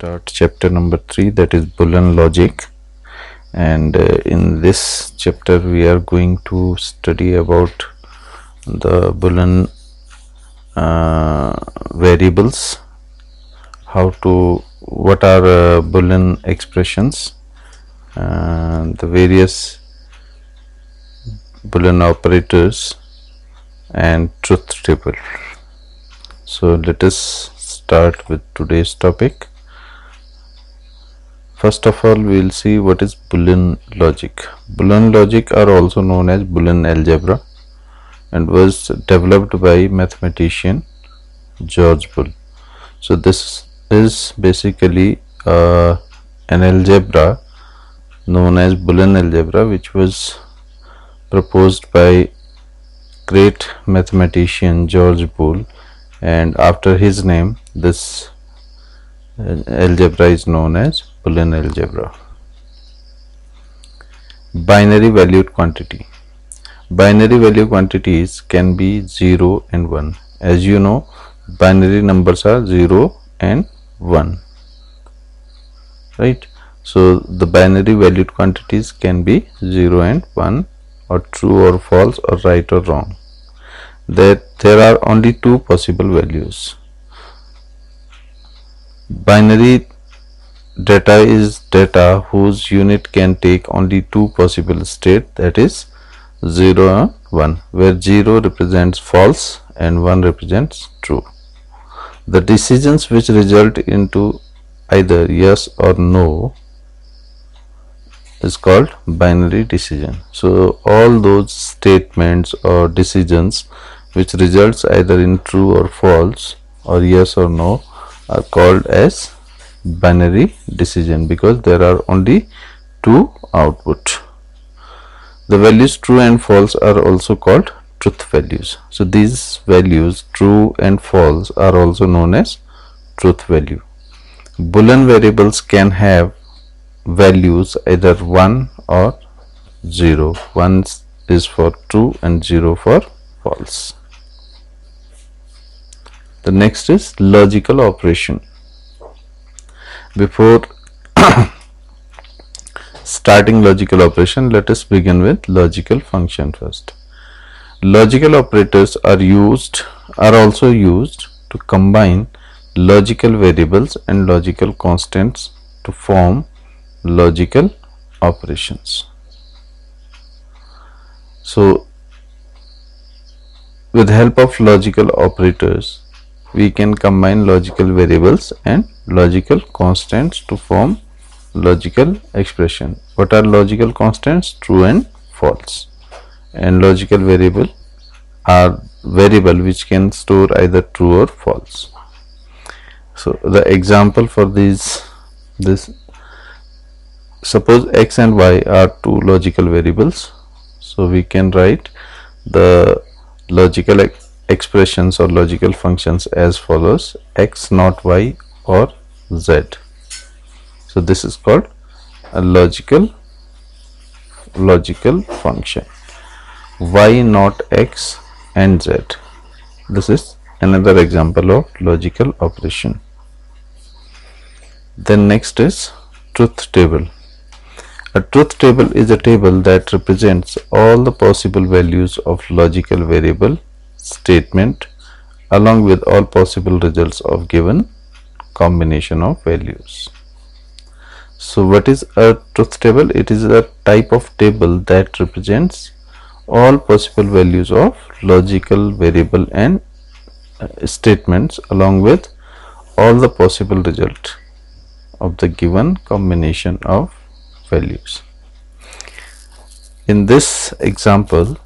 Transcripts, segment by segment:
start chapter number 3, that is Boolean logic. And in this chapter we are going to study about the Boolean variables, what are Boolean expressions, and the various Boolean operators and truth table. So let us start with today's topic. First of all, we will see what is Boolean logic. Boolean logic are also known as Boolean algebra and was developed by mathematician George Boole. So this is basically an algebra known as Boolean algebra, which was proposed by great mathematician George Boole, and after his name this algebra is known as Boolean algebra. Binary valued quantity. Binary value quantities can be 0 and 1. As you know, binary numbers are 0 and 1, right? So the binary valued quantities can be 0 and 1, or true or false, or right or wrong. There are only two possible values. Binary data is data whose unit can take only two possible states, that is 0 and 1, where 0 represents false and 1 represents true. The decisions which result into either yes or no is called binary decision. So all those statements or decisions which results either in true or false, or yes or no, are called as binary decision, because there are only two output. The values true and false are also called truth values. So these values true and false are also known as truth value. Boolean variables can have values either 1 or 0. 1 is for true and 0 for false. The next is logical operation. Before starting logical operation, let us begin with logical function first. Logical operators are also used to combine logical variables and logical constants to form logical operations. So with help of logical operators, we can combine logical variables and logical constants to form logical expression. What are logical constants? True and false. And logical variable are variable which can store either true or false. So the example for this, suppose x and y are two logical variables. So we can write the logical expressions or logical functions as follows: x not y or z. So this is called a logical function. Y not x and z. This is another example of logical operation. Then next is truth table. A truth table is a table that represents all the possible values of logical variable statement along with all possible results of given combination of values. So what is a truth table? It is a type of table that represents all possible values of logical variable and statements along with all the possible result of the given combination of values. In this example,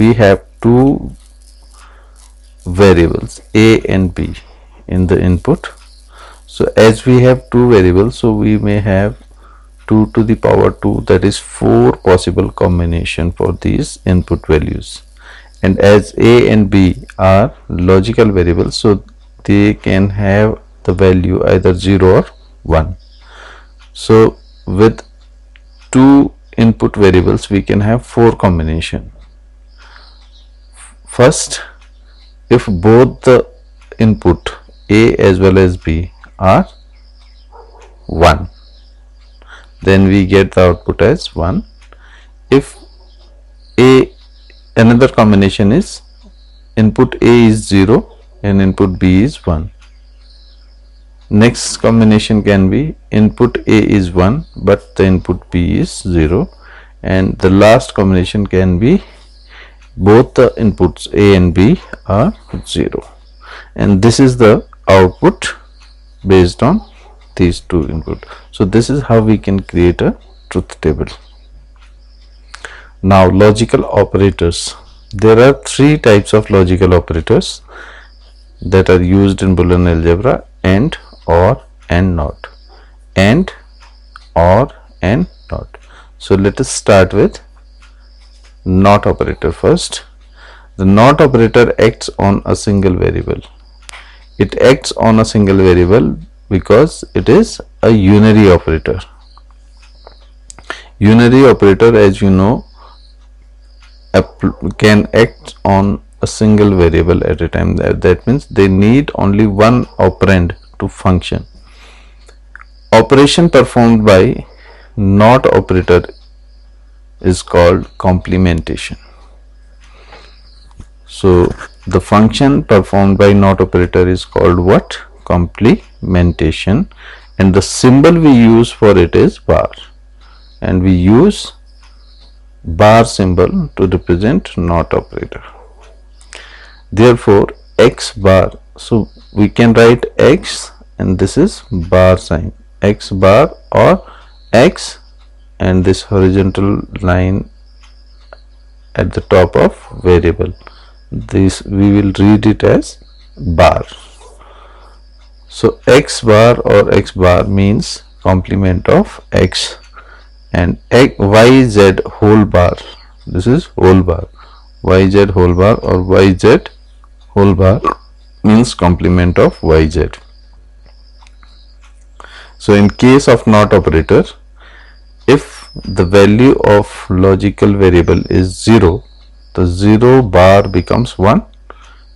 we have two variables a and b in the input. So as we have two variables, so we may have 2 to the power 2, that is 4 possible combination for these input values. And as a and b are logical variables, so they can have the value either 0 or 1. So with two input variables we can have 4 combination. First, if both the input a as well as b are 1, then we get the output as 1. If another combination is input A is 0 and input B is 1. Next combination can be input A is 1 but the input B is 0, and the last combination can be both the inputs A and B are 0, and this is the output based on these two input. So this is how we can create a truth table. Now logical operators. There are three types of logical operators that are used in Boolean algebra: AND, OR and NOT. AND, OR and NOT. So let us start with NOT operator first. The NOT operator acts on a single variable. It acts on a single variable because it is a unary operator. Unary operator, as you know, can act on a single variable at a time. That means they need only one operand to function. Operation performed by NOT operator is called complementation. So the function performed by NOT operator is called what? Complementation, and the symbol we use for it is bar, and we use bar symbol to represent NOT operator. Therefore X bar, so we can write X and this is bar sign, X bar, or X and this horizontal line at the top of variable. This we will read it as bar. So X bar or X bar means complement of X, and YZ whole bar, this is whole bar. YZ whole bar or YZ whole bar means complement of YZ. So in case of NOT operator, if the value of logical variable is 0, the 0 bar becomes 1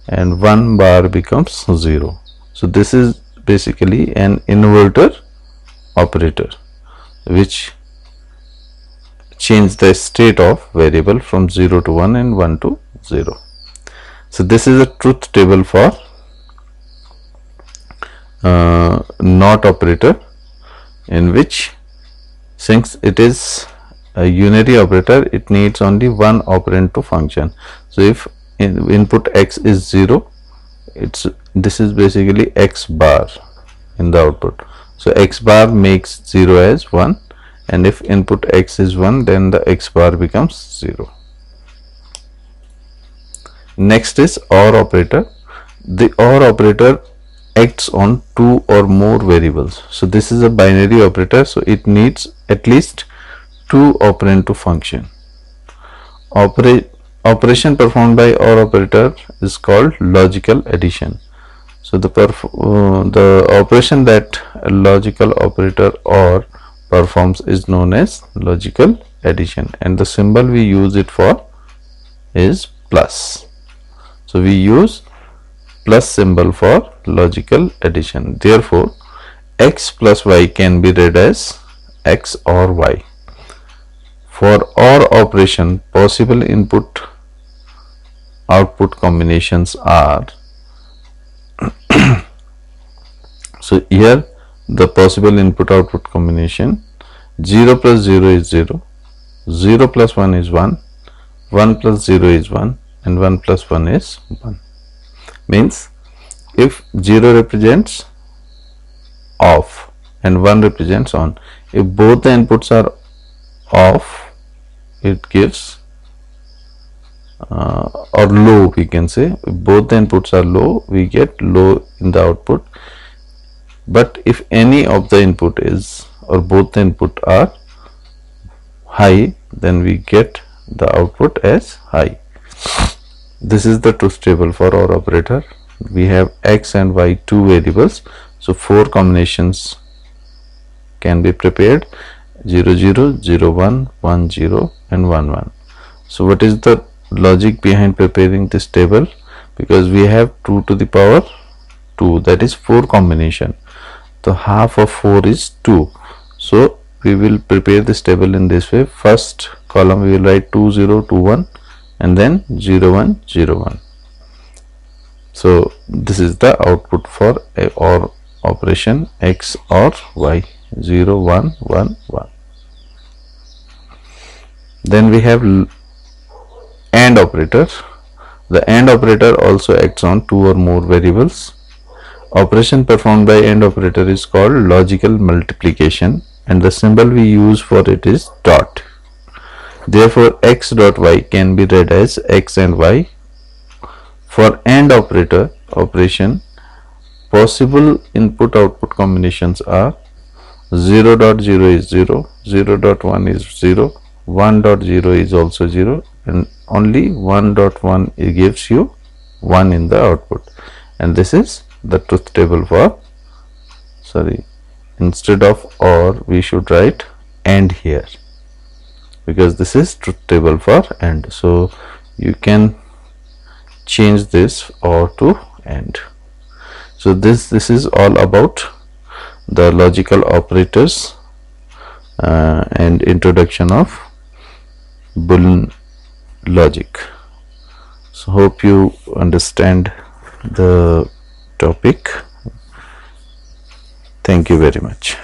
and 1 bar becomes 0. So this is basically an inverter operator which change the state of variable from 0 to 1 and 1 to 0. So this is a truth table for NOT operator, in which, since it is a unary operator, it needs only one operand to function. So if input X is 0, this is basically X bar in the output. So X bar makes 0 as 1, and if input X is 1, then the X bar becomes 0. Next is OR operator. The OR operator acts on two or more variables. So this is a binary operator, so it needs at least two operand to function. Operation performed by OR operator is called logical addition. So the operation that a logical operator OR performs is known as logical addition, and the symbol we use it for is plus. So we use plus symbol for logical addition. Therefore X plus Y can be read as X or Y. For OR operation, possible input output combinations are so here the possible input output combination: 0 plus 0 is 0, 0 plus 1 is 1, 1 plus 0 is 1, and 1 plus 1 is 1. Means if 0 represents off and 1 represents on, if both the inputs are off, it gives or low, we can say. If both the inputs are low, we get low in the output. But if any of the input is, or both the input are high, then we get the output as high. This is the truth table for OR operator. We have X and Y, two variables, so 4 combinations can be prepared: 0 0, 0 1, 1 0 and 1 1. So what is the logic behind preparing this table? Because we have 2 to the power 2, that is 4 combination. So half of 4 is 2. So we will prepare this table in this way. First column we will write 2 0 2 1 and then 0 1 0 1. So this is the output for a OR operation X or Y, 0 1 1 1. Then we have AND operator. The AND operator also acts on two or more variables. Operation performed by AND operator is called logical multiplication, and the symbol we use for it is dot. Therefore X dot Y can be read as X and Y. For AND operator operation, possible input output combinations are 0.0 is 0, 0.1 is 0, 1.0 is also 0, and only 1.1 gives you 1 in the output. And this is the truth table for, instead of OR we should write AND here, because this is truth table for AND. So you can change this OR to AND. So this is all about the logical operators and introduction of Boolean logic. So hope you understand the topic. Thank you very much.